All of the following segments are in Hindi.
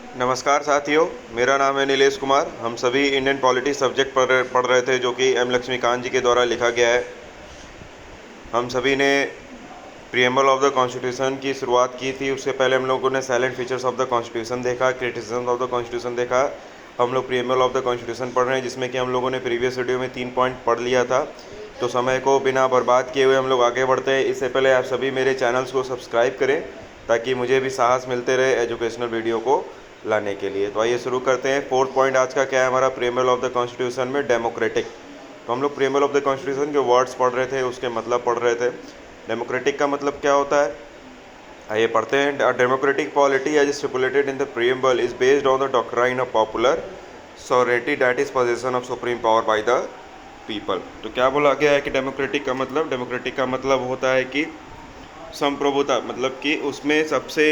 नमस्कार साथियों, मेरा नाम है नीलेश कुमार। हम सभी इंडियन पॉलिटी सब्जेक्ट पढ़ रहे थे जो कि एम लक्ष्मीकांत जी के द्वारा लिखा गया है। हम सभी ने प्रीएम्बल ऑफ द कॉन्स्टिट्यूशन की शुरुआत की थी। उससे पहले हम लोगों ने salient features of the constitution देखा, क्रिटिसिज्म ऑफ द कॉन्स्टिट्यूशन देखा। हम लोग प्रीएम्बल ऑफ द कॉन्स्टिट्यूशन पढ़ रहे हैं, जिसमें कि हम लोगों ने प्रीवियस वीडियो में 3 पॉइंट पढ़ लिया था। तो समय को बिना बर्बाद किए हुए हम लोग आगे बढ़ते हैं। इससे पहले आप सभी मेरे चैनल्स को सब्सक्राइब करें ताकि मुझे भी साहस मिलते रहे एजुकेशनल वीडियो को लाने के लिए। तो आइए शुरू करते हैं। 4th पॉइंट आज का क्या है हमारा प्रीएम्बल ऑफ द कॉन्स्टिट्यूशन में? डेमोक्रेटिक। तो हम लोग प्रीएम्बल ऑफ द कॉन्स्टिट्यूशन के वर्ड्स पढ़ रहे थे, उसके मतलब पढ़ रहे थे। डेमोक्रेटिक का मतलब क्या होता है, आइए पढ़ते हैं। Democratic polity as stipulated in the preamble is based on the doctrine of popular sovereignty that is possession of supreme power by the people. तो क्या बोला गया है कि डेमोक्रेटिक का मतलब? डेमोक्रेटिक का मतलब होता है कि संप्रभुता, मतलब कि उसमें सबसे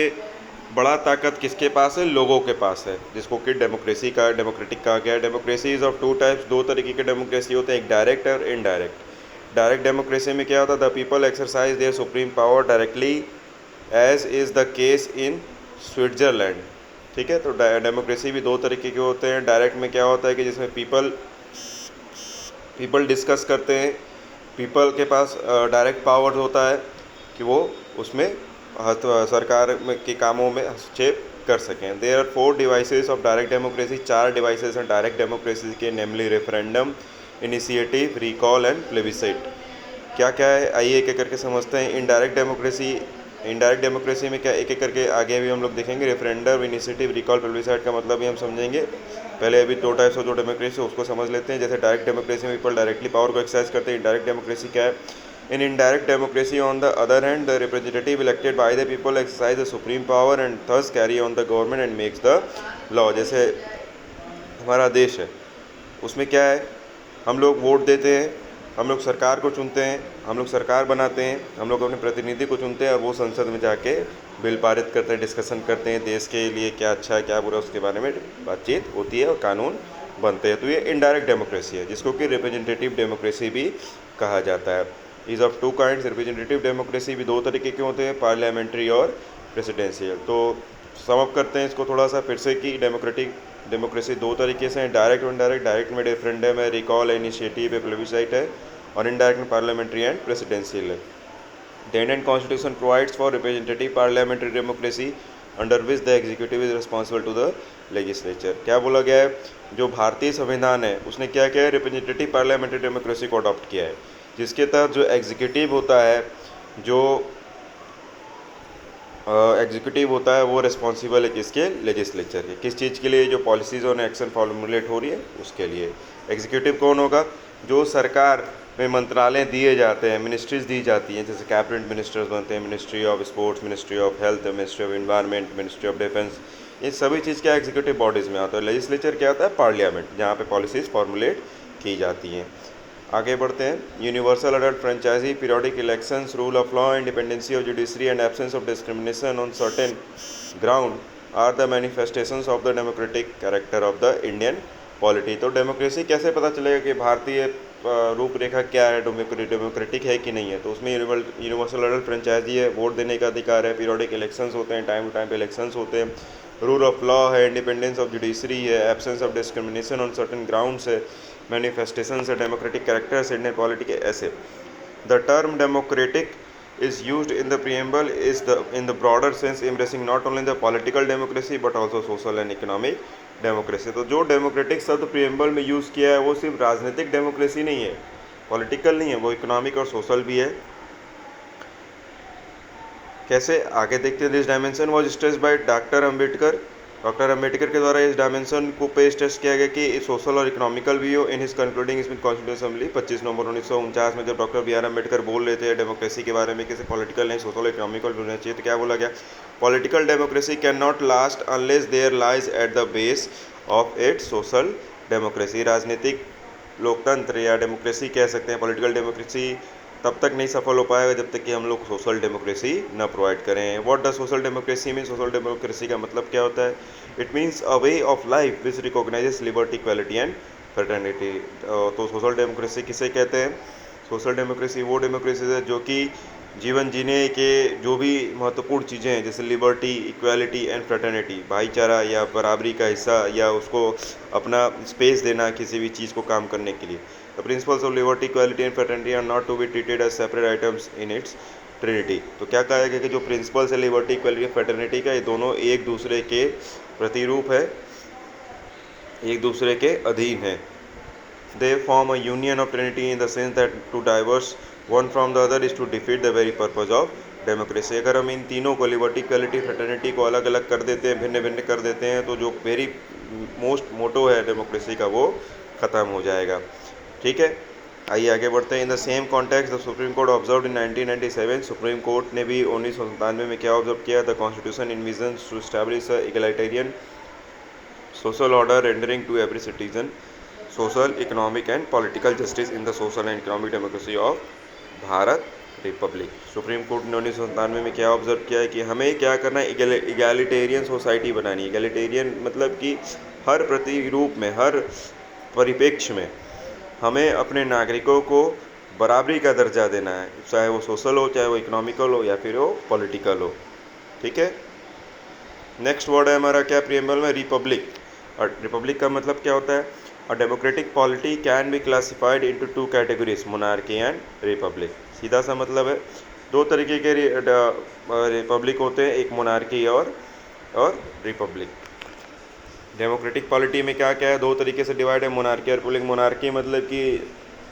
बड़ा ताकत किसके पास है? लोगों के पास है, जिसको कि डेमोक्रेटिक कहा गया है। डेमोक्रेसी इज ऑफ 2 टाइप्स, 2 तरीके के डेमोक्रेसी होते हैं, एक डायरेक्ट और इनडायरेक्ट। डायरेक्ट डेमोक्रेसी में क्या होता है? The people exercise their supreme power directly as is the case in Switzerland. ठीक है, तो डेमोक्रेसी भी 2 तरीके के होते हैं। डायरेक्ट में क्या होता है कि जिसमें पीपल डिस्कस करते हैं, पीपल के पास डायरेक्ट पावर होता है कि वो उसमें सरकार के कामों में हस्तक्षेप कर सकें। There are 4 devices of direct democracy, 4 devices हैं डायरेक्ट डेमोक्रेसी के, namely referendum, initiative, recall and plebiscite. क्या क्या है आइए एक एक करके समझते हैं। इनडायरेक्ट डेमोक्रेसी में क्या, एक एक करके आगे भी हम लोग देखेंगे। रेफरेंडम, इनिशिएटिव, रिकॉल, प्लेबिसाइट का मतलब भी हम समझेंगे। पहले अभी 2 टाइप्स ऑफ जो डेमोक्रेसी उसको समझ लेते हैं। जैसे डायरेक्ट डेमोक्रेसी में पीपल डायरेक्टली पावर को एक्सरसाइज करते हैं। इनडायरेक्ट डेमोक्रेसी क्या है? In indirect democracy, on the other hand, the representative elected by the people exercise the supreme power and thus carry on the government and makes the law। जैसे हमारा देश है, उसमें क्या है, हम लोग वोट देते हैं, हम लोग सरकार को चुनते हैं, हम लोग सरकार बनाते हैं, हम लोग अपने प्रतिनिधि को चुनते हैं और वो संसद में जाके बिल पारित करते हैं, डिस्कशन करते हैं, देश के लिए क्या अच्छा है क्या बुरा उसके बारे में बातचीत होती है और कानून बनते हैं। तो ये इनडायरेक्ट डेमोक्रेसी है, जिसको कि रिप्रेजेंटेटिव डेमोक्रेसी भी कहा जाता है। Is of 2 kinds. Representative democracy भी 2 तरीके के होते हैं, पार्लियामेंट्री और प्रेसिडेंशियल। तो सम अप करते हैं इसको थोड़ा सा फिर से कि डेमोक्रेसी 2 तरीके से है, डायरेक्ट और इनडायरेक्ट। डायरेक्ट में रेफरेंडम है, रिकॉल है, इनिशिएटिव है, प्लेबिसाइट है, और इनडायरेक्ट में पार्लियामेंट्री एंड प्रेसिडेंशियल है। The Indian Constitution provides for representative parliamentary democracy under which the executive is responsible to the legislature। क्या बोला गया है? जो भारतीय संविधान है उसने क्या किया है? रिप्रेजेंटेटिव पार्लियामेंट्री डेमोक्रेसी को अडॉप्ट किया है, जिसके तहत जो एग्जीक्यूटिव होता है वो रिस्पॉन्सिबल है किसके? लेजिस्लेचर के। किस चीज़ के लिए? जो पॉलिसीज़ और एक्शन फॉर्मुलेट हो रही है उसके लिए। एग्जीक्यूटिव कौन होगा? जो सरकार में मंत्रालय दिए जाते हैं, मिनिस्ट्रीज़ दी जाती हैं, जैसे कैबिनेट मिनिस्टर्स बनते हैं, ministry of sports, ministry of health, ministry of environment, ministry of defence, ये सभी चीज़ क्या एग्जीक्यूटिव बॉडीज़ में आता है। लेजिस्लेचर क्या होता है? पार्लियामेंट, जहाँ पे पॉलिसीज़ फॉर्मुलेट की जाती हैं। आगे बढ़ते हैं। Universal adult franchise, periodic elections, rule of law, independency of judiciary and absence of discrimination on certain ground are the manifestations of the democratic character of the Indian polity. तो डेमोक्रेसी कैसे पता चलेगा कि भारतीय रूपरेखा क्या है, डेमोक्रेटिक है कि नहीं है? तो उसमें यूनिवर्सल अडल्ट फ्रेंचाइजी है, वोट देने का अधिकार है, पीरियोडिक इलेक्शंस होते हैं, टाइम टू टाइम पे इलेक्शंस होते हैं, रूल ऑफ लॉ है, इंडिपेंडेंस ऑफ जुडिशरी है, absence of discrimination on certain grounds है, मैनिफेस्टेशंस है, डेमोक्रेटिक कैरेक्टर्स इंडियन पॉलिटी के ऐसे। The term democratic is used in the preamble is in the broader sense embracing not only the political democracy but also social and economic democracy। तो जो डेमोक्रेटिक शब्द प्रीएम्बल में यूज़ किया है वो सिर्फ राजनीतिक डेमोक्रेसी नहीं है, पॉलिटिकल नहीं है, वो इकोनॉमिक और सोशल भी है। कैसे? आगे देखते हैं। This dimension was stressed by doctor Ambedkar के द्वारा इस डायमेंशन को पे स्ट्रेस किया गया कि सोशल और इकोनॉमिकल भी हो। In his concluding speech constitution assembly 25 नवंबर 1949 में जब डॉक्टर बी आर अम्बेडकर बोल रहे थे डेमोक्रेसी के बारे में, किसी पॉलिटिकल नहीं, सोशल इकोनॉमिकल भी होना चाहिए, तो क्या बोला गया? Political democracy can not last unless there lies at the base of it social democracy. राजनीतिक लोकतंत्र या डेमोक्रेसी कह सकते हैं, पॉलिटिकल डेमोक्रेसी तब तक नहीं सफल हो पाएगा जब तक कि हम लोग सोशल डेमोक्रेसी न प्रोवाइड करें। What the social democracy mean? Social democracy का मतलब क्या होता है? It means a way of life which recognises liberty, equality and fraternity. तो सोशल डेमोक्रेसी किसे कहते हैं? सोशल डेमोक्रेसी वो डेमोक्रेसी है जो कि जीवन जीने के जो भी महत्वपूर्ण चीज़ें हैं, जैसे लिबर्टी, इक्वालिटी एंड फ्रेटर्निटी, भाईचारा या बराबरी का हिस्सा, या उसको अपना स्पेस देना किसी भी चीज़ को काम करने के लिए। The principles of liberty, equality and fraternity are not to be treated as separate items in its trinity. तो क्या कहा गया कि जो प्रिंसिपल्स है लिबर्टी, इक्वालिटी, फ्रेटर्निटी का, ये दोनों एक दूसरे के प्रतिरूप है, एक दूसरे के अधीन है। They form a union of trinity in the sense that to diverse one from the other is to defeat the very purpose of democracy। अगर हम इन तीनों को, लिबर्टी, इक्वालिटी, फ्रेटर्निटी को अलग अलग कर देते हैं, भिन्न भिन्न कर देते हैं, तो जो वेरी मोस्ट मोटो है डेमोक्रेसी का वो ख़त्म हो जाएगा। ठीक है, आइए आगे बढ़ते हैं। In the same context the Supreme Court observe in 1997, Supreme Court ने भी 1997 में क्या ऑब्जर्व किया? The constitution envisions to establish a egalitarian social order rendering to every citizen social, economic and political justice in the social and economic democracy of Bharat republic. Supreme Court ने 1997 में क्या ऑब्जर्व किया है कि हमें क्या करना है? इगैलिटेरियन सोसाइटी बनानी है। इगैलिटेरियन मतलब कि हर प्रतिरूप में, हर परिप्रेक्ष्य में हमें अपने नागरिकों को बराबरी का दर्जा देना है, चाहे वो सोशल हो, चाहे वो इकोनॉमिकल हो, या फिर वो पॉलिटिकल हो। ठीक है, नेक्स्ट वर्ड है हमारा क्या प्रीएम्बल में? रिपब्लिक। और रिपब्लिक का मतलब क्या होता है? A democratic polity can be classified into two categories, monarchy and republic। सीधा सा मतलब है, दो तरीके के रिपब्लिक होते हैं, एक मोनार्की और रिपब्लिक। डेमोक्रेटिक पॉलिटी में क्या क्या है? दो तरीके से डिवाइड है, मोनार्की और रिपब्लिक। मोनार्की मतलब कि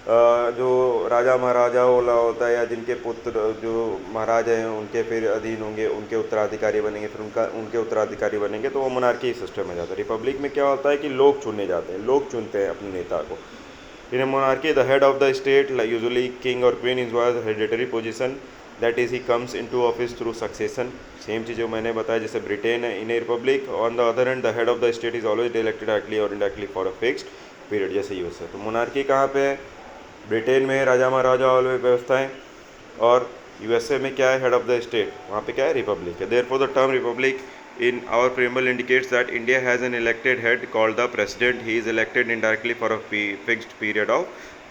जो राजा महाराजा वाला होता है, या जिनके पुत्र जो महाराज हैं उनके फिर अधीन होंगे, उनके उत्तराधिकारी बनेंगे, फिर उनके उत्तराधिकारी बनेंगे, तो वो मोनार्की सिस्टम में जाता है। रिपब्लिक में क्या होता है कि लोग चुने जाते हैं, लोग चुनते हैं अपने नेता को। In monarchy the head of the state, usually king और queen, is hereditary position, that is he comes into office through succession. Same चीज़ जो मैंने बताया जैसे ब्रिटेन है। In a republic on the other hand the head of the state is always elected directly और indirectly for a fixed period, जैसे यूएस है। तो मोनार्की कहाँ पे है? ब्रिटेन में राजा महाराजा वाली व्यवस्थाएं, और यूएसए में क्या है? हेड ऑफ द स्टेट, वहाँ पे क्या है? रिपब्लिक है। Therefore the term Republic in our preamble indicates that India has an elected head called the president. He is elected indirectly for a fixed period of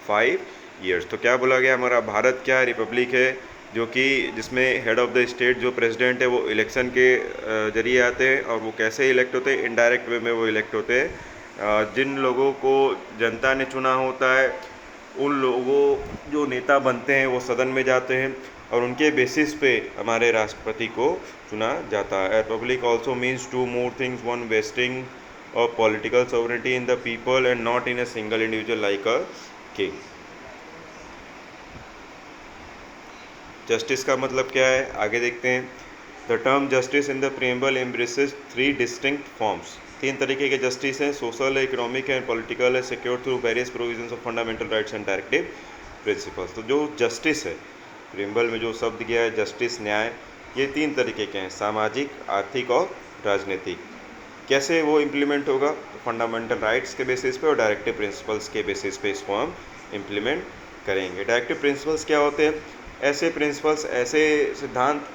5 years। तो क्या बोला गया? हमारा भारत क्या है? रिपब्लिक है, जो कि जिसमें हेड ऑफ द स्टेट जो प्रेसिडेंट है वो इलेक्शन के जरिए आते हैं। और वो कैसे इलेक्ट होते हैं? इनडायरेक्ट वे में वो इलेक्ट होते हैं। जिन लोगों को जनता ने चुना होता है, उन लोगों जो नेता बनते हैं वो सदन में जाते हैं, और उनके बेसिस पे हमारे राष्ट्रपति को चुना जाता है। Republic also means two more things, one vesting of political sovereignty in the people and not in a single individual like a king. Justice का मतलब क्या है? आगे देखते हैं। The term justice in the preamble embraces 3 distinct forms. 3 तरीके के जस्टिस हैं, सोशल है, इकोनॉमिक है, पॉलिटिकल है, secure through various provisions of fundamental rights and directive principles. तो जो जस्टिस है, प्रीएम्बल में जो शब्द गया है जस्टिस, न्याय, ये 3 तरीके के हैं, सामाजिक, आर्थिक और राजनीतिक। कैसे वो इम्प्लीमेंट होगा? फंडामेंटल राइट्स के बेसिस पे और डायरेक्टिव प्रिंसिपल्स के बेसिस पे इसको हम इम्प्लीमेंट करेंगे। डायरेक्टिव प्रिंसिपल्स क्या होते हैं? ऐसे प्रिंसिपल्स, ऐसे सिद्धांत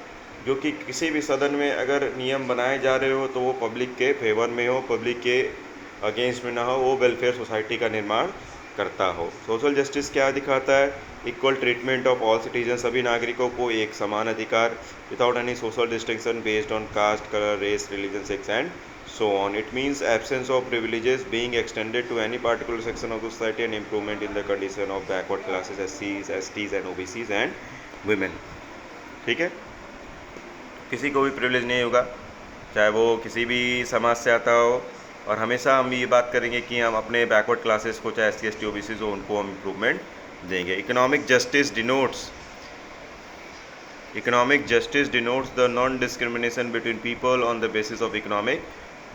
जो कि किसी भी सदन में अगर नियम बनाए जा रहे हो तो वो पब्लिक के फेवर में हो, पब्लिक के अगेंस्ट में ना हो, वो वेलफेयर सोसाइटी का निर्माण करता हो। सोशल जस्टिस क्या दिखाता है? Equal treatment of all citizen, सभी नागरिकों को एक समान अधिकार, without any social distinction based on caste, colour, race, religion, sex and so on। It means absence of privileges being extended to any particular section of the society and improvement in the condition of backward classes, SCs, STs and OBCs and women। ठीक है, किसी को भी प्रिविलेज नहीं होगा, चाहे वो किसी भी समाज से आता हो, और हमेशा हम ये बात करेंगे कि हम अपने बैकवर्ड क्लासेस को, चाहे SC, ST, OBCs हो, उनको हम इम्प्रूवमेंट देंगे। Economic justice denotes the non discrimination between people on the basis of economic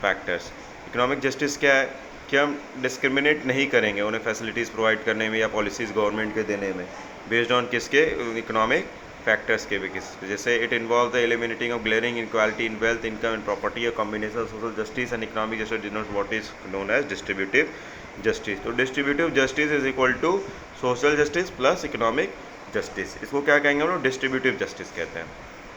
factors. Economic justice क्या है? कि हम डिस्क्रिमिनेट नहीं करेंगे उन्हें फैसिलिटीज़ प्रोवाइड करने में या पॉलिसीज़ गवर्नमेंट के देने में, बेस्ड ऑन किसके? इकोनॉमिक फैक्टर्स के बेसिस पे। जैसे it involve the eliminating of glaring inequality in wealth, income and property, a combination of social justice and economic justice denotes what is known as distributive justice. तो distributive justice is equal to social justice plus economic justice. इसको क्या कहेंगे हम लोग? डिस्ट्रीब्यूटिव जस्टिस कहते हैं।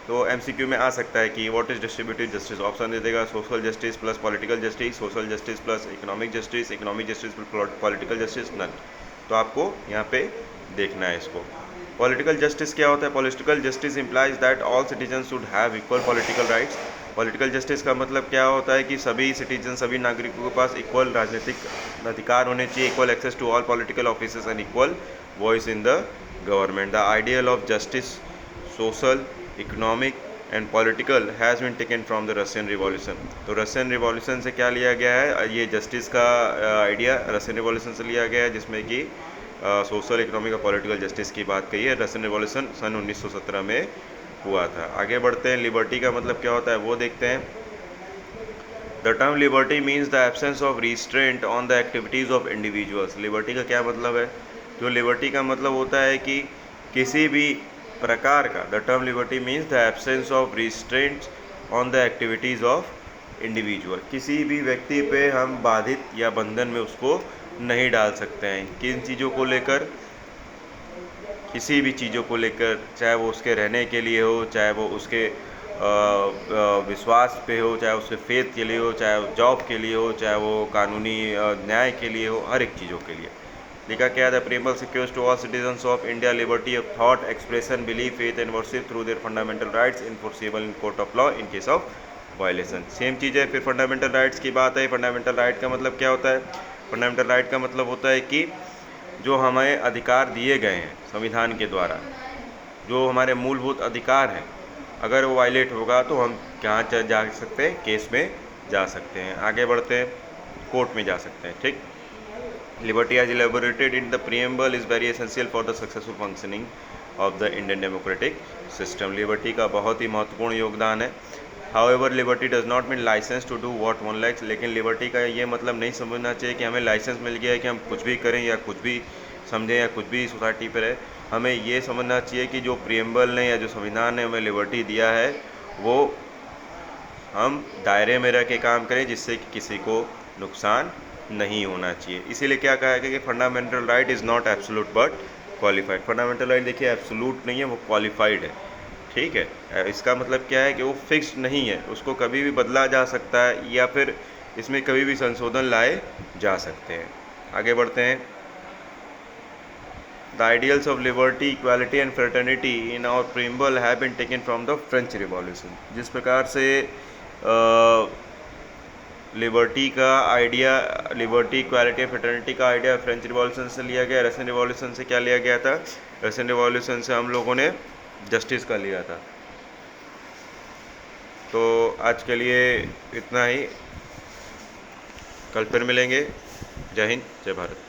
तो MCQ में आ सकता है कि what is distributive justice, option दे देगा social justice plus political justice, social justice plus economic justice, economic justice plus political justice, none. तो आपको यहाँ पे देखना है इसको। पॉलिटिकल जस्टिस क्या होता है? Political justice implies that all citizen should have equal political rights. Political justice का मतलब क्या होता है कि सभी सिटीजन, सभी नागरिकों के पास इक्वल राजनीतिक अधिकार होने चाहिए, equal access to all political offices and equal voice in the government. The ideal of justice, social, economic and political has been taken from the Russian revolution. तो रशियन रिवॉल्यूशन से क्या लिया गया है? ये जस्टिस का आइडिया रशियन रिवॉल्यूशन से लिया गया है, जिसमें कि सोशल, इकोनॉमिक और पॉलिटिकल जस्टिस की बात कही है। रशियन रिवॉल्यूशन सन 1917 में हुआ था। आगे बढ़ते हैं, लिबर्टी का मतलब क्या होता है वो देखते हैं। The term liberty means the absence of restraint on the activities of individuals. Liberty का क्या मतलब है? जो लिबर्टी का मतलब होता है कि किसी भी प्रकार का, the term liberty means the absence of restraint on the activities of individual. किसी भी व्यक्ति पे हम बाधित या बंधन में उसको नहीं डाल सकते हैं। किन चीज़ों को लेकर? किसी भी चीज़ों को लेकर, चाहे वो उसके रहने के लिए हो, चाहे वो उसके विश्वास पे हो, चाहे उसके फेथ के लिए हो, चाहे वो जॉब के लिए हो, चाहे वो कानूनी न्याय के लिए हो, हर एक चीज़ों के लिए। लिखा क्या है? The preamble secures to all citizens of India liberty of thought, expression, belief, faith and worship through their fundamental rights enforceable in court of law in case of violation. Same चीज़ है। फिर फंडामेंटल राइट्स की बात है। फंडामेंटल राइट का मतलब क्या होता है? फंडामेंटल राइट का मतलब होता है कि जो हमें अधिकार दिए गए हैं संविधान के द्वारा, जो हमारे मूलभूत अधिकार हैं, अगर वो वायलेट होगा तो हम कहाँ जा सकते हैं? केस में जा सकते हैं। आगे बढ़ते हैं, कोर्ट में जा सकते हैं। ठीक। Liberty as elaborated in the preamble is very essential for the successful functioning of the Indian democratic system. Liberty का बहुत ही महत्वपूर्ण योगदान है। However liberty does not mean licence to do what one likes. लेकिन लिबर्टी का ये मतलब नहीं समझना चाहिए कि हमें लाइसेंस मिल गया है कि हम कुछ भी करें या कुछ भी समझें या कुछ भी सोसाइटी पर है। हमें ये समझना चाहिए कि जो प्रीएम्बल ने या जो संविधान ने हमें लिबर्टी दिया है, वो हम दायरे में रह के काम करें, जिससे कि किसी को नुकसान नहीं होना चाहिए। इसीलिए क्या कहा गया कि fundamental right is not absolute but qualified. Fundamental right देखिए एब्सोल्यूट नहीं है, वो क्वालिफाइड है। ठीक है। इसका मतलब क्या है कि वो फिक्स्ड नहीं है, उसको कभी भी बदला जा सकता है या फिर इसमें कभी भी संशोधन लाए जा सकते हैं। आगे बढ़ते हैं। The ideals of liberty, equality and fraternity in our preamble have been taken from the French revolution. जिस प्रकार से लिबर्टी का आइडिया, लिबर्टी, इक्वालिटी, फ्रेटर्निटी का आइडिया फ्रेंच रिवॉल्यूशन से लिया गया। रशियन रिवॉल्यूशन से क्या लिया गया था? रशियन रिवॉल्यूशन से हम लोगों ने जस्टिस का लिया था। तो आज के लिए इतना ही, कल फिर मिलेंगे। जय हिंद, जय भारत।